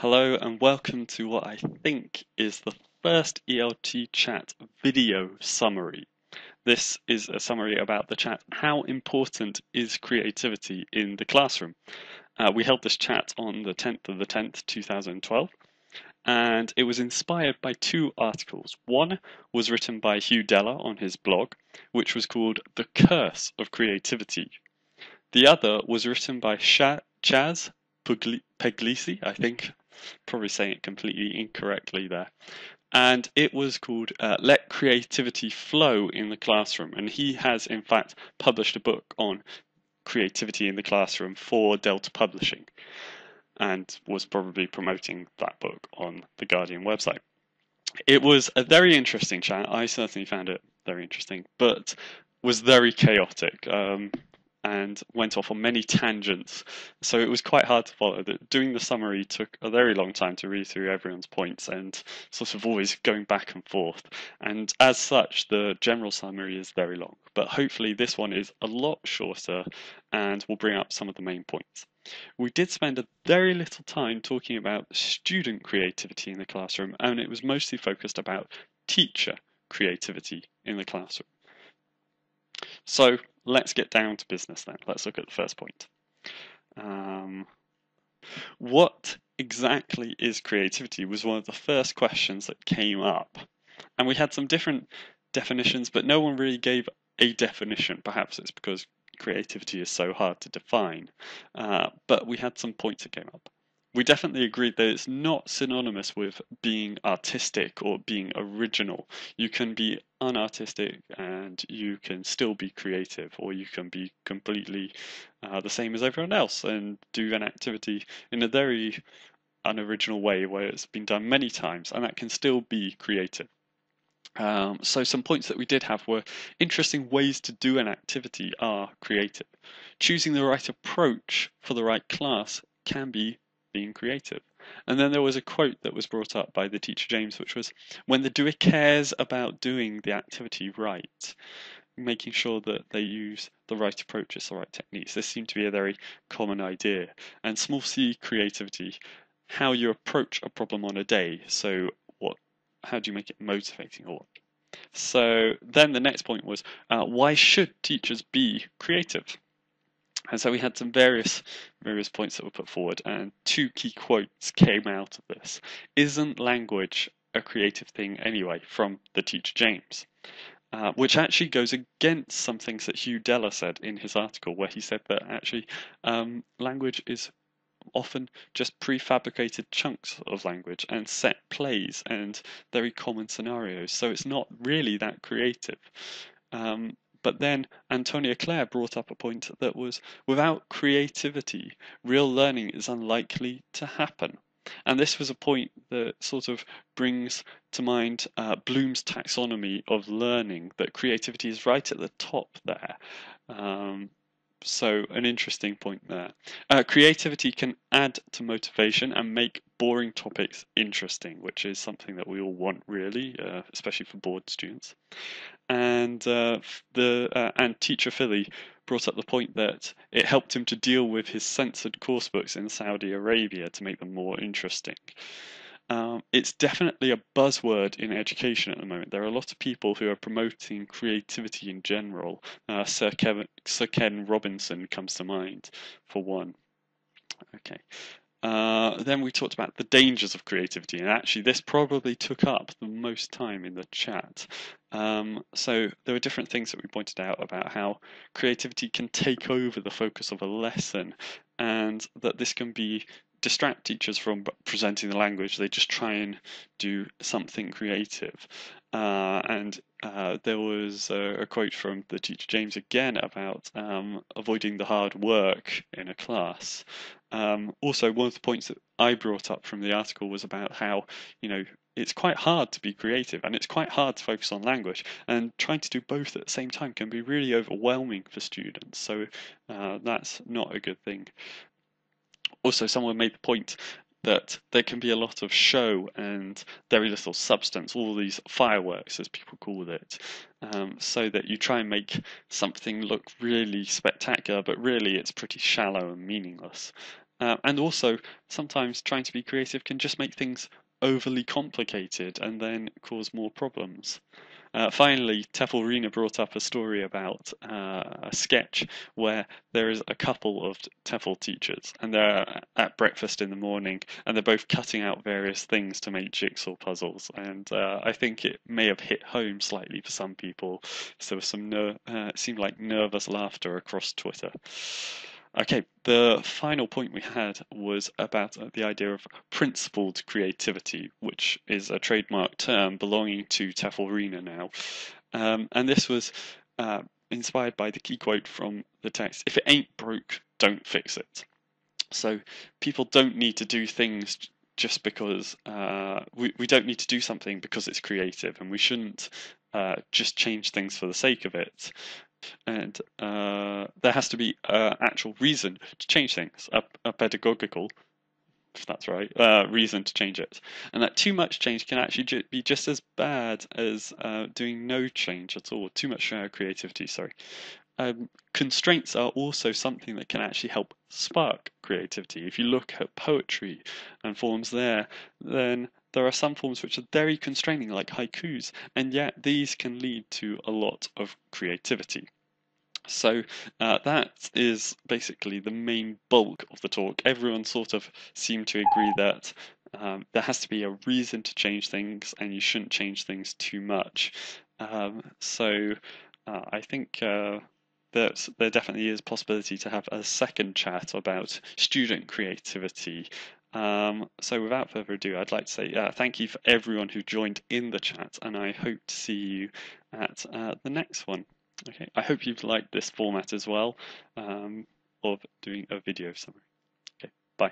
Hello and welcome to what I think is the first ELT chat video summary. This is a summary about the chat, how important is creativity in the classroom? We held this chat on the 10th of the 10th, 2012, and it was inspired by two articles. One was written by Hugh Deller on his blog, which was called The Curse of Creativity. The other was written by Chaz Puglisi, I think, probably saying it completely incorrectly there. And it was called Let Creativity Flow in the Classroom. And he has, in fact, published a book on creativity in the classroom for Delta Publishing and was probably promoting that book on the Guardian website. It was a very interesting chat. I certainly found it very interesting, but was very chaotic. And went off on many tangents, so it was quite hard to follow. Doing the summary took a very long time to read through everyone's points and sort of always going back and forth. And as such, the general summary is very long, but hopefully this one is a lot shorter and will bring up some of the main points. We did spend a very little time talking about student creativity in the classroom, and it was mostly focused about teacher creativity in the classroom. So let's get down to business then. Let's look at the first point. What exactly is creativity was one of the first questions that came up. And we had some different definitions, but no one really gave a definition. Perhaps it's because creativity is so hard to define. But we had some points that came up. We definitely agreed that it's not synonymous with being artistic or being original. You can be unartistic and you can still be creative, or you can be completely the same as everyone else and do an activity in a very unoriginal way where it's been done many times, and that can still be creative. So some points that we did have were interesting ways to do an activity are creative. Choosing the right approach for the right class can be being creative. And then there was a quote that was brought up by the teacher James, which was, when the doer cares about doing the activity right, making sure that they use the right approaches, the right techniques. This seemed to be a very common idea. And small c creativity, how you approach a problem on a day. So how do you make it motivating or what? So then the next point was, why should teachers be creative? And so we had some various points that were put forward, and two key quotes came out of this. Isn't language a creative thing anyway? From the teacher James, which actually goes against some things that Hugh Deller said in his article, where he said that actually language is often just prefabricated chunks of language and set plays and very common scenarios. So it's not really that creative. But then Antonia Claire brought up a point that was, without creativity, real learning is unlikely to happen. And this was a point that sort of brings to mind Bloom's taxonomy of learning, that creativity is right at the top there. So an interesting point there. Creativity can add to motivation and make boring topics interesting, which is something that we all want, really, especially for bored students. And teacher Philly brought up the point that it helped him to deal with his censored coursebooks in Saudi Arabia to make them more interesting. It's definitely a buzzword in education at the moment. There are a lot of people who are promoting creativity in general. Sir Ken Robinson comes to mind for one. Okay. Then we talked about the dangers of creativity, and actually this probably took up the most time in the chat. So there were different things that we pointed out about how creativity can take over the focus of a lesson, and that this can distract teachers from presenting the language. They just try and do something creative. There was a quote from the teacher James again about avoiding the hard work in a class. Also, one of the points that I brought up from the article was about how, it's quite hard to be creative and it's quite hard to focus on language, and trying to do both at the same time can be really overwhelming for students. So that's not a good thing. Also, someone made the point that there can be a lot of show and very little substance, all these fireworks as people call it, so that you try and make something look really spectacular, but really it's pretty shallow and meaningless. And also, sometimes trying to be creative can just make things overly complicated and then cause more problems. Finally, Teflrina brought up a story about a sketch where there is a couple of TEFL teachers and they're at breakfast in the morning and they're both cutting out various things to make jigsaw puzzles. And I think it may have hit home slightly for some people. So there was some it seemed like nervous laughter across Twitter. Okay, the final point we had was about the idea of principled creativity, which is a trademark term belonging to Teflrina now. And this was inspired by the key quote from the text: "If it ain't broke, don't fix it." So people don't need to do things just because we don't need to do something because it's creative, and we shouldn't just change things for the sake of it. And there has to be an actual reason to change things, a pedagogical, if that's right, reason to change it. And that too much change can actually be just as bad as doing no change at all. Too much creativity, sorry. Constraints are also something that can actually help spark creativity. If you look at poetry and forms there, then there are some forms which are very constraining, like haikus, and yet these can lead to a lot of creativity. So that is basically the main bulk of the talk. Everyone sort of seemed to agree that there has to be a reason to change things, and you shouldn't change things too much. So I think that there definitely is possibility to have a second chat about student creativity. So without further ado, I'd like to say thank you for everyone who joined in the chat, and I hope to see you at the next one. Okay, I hope you've liked this format as well, of doing a video summary. Okay, bye.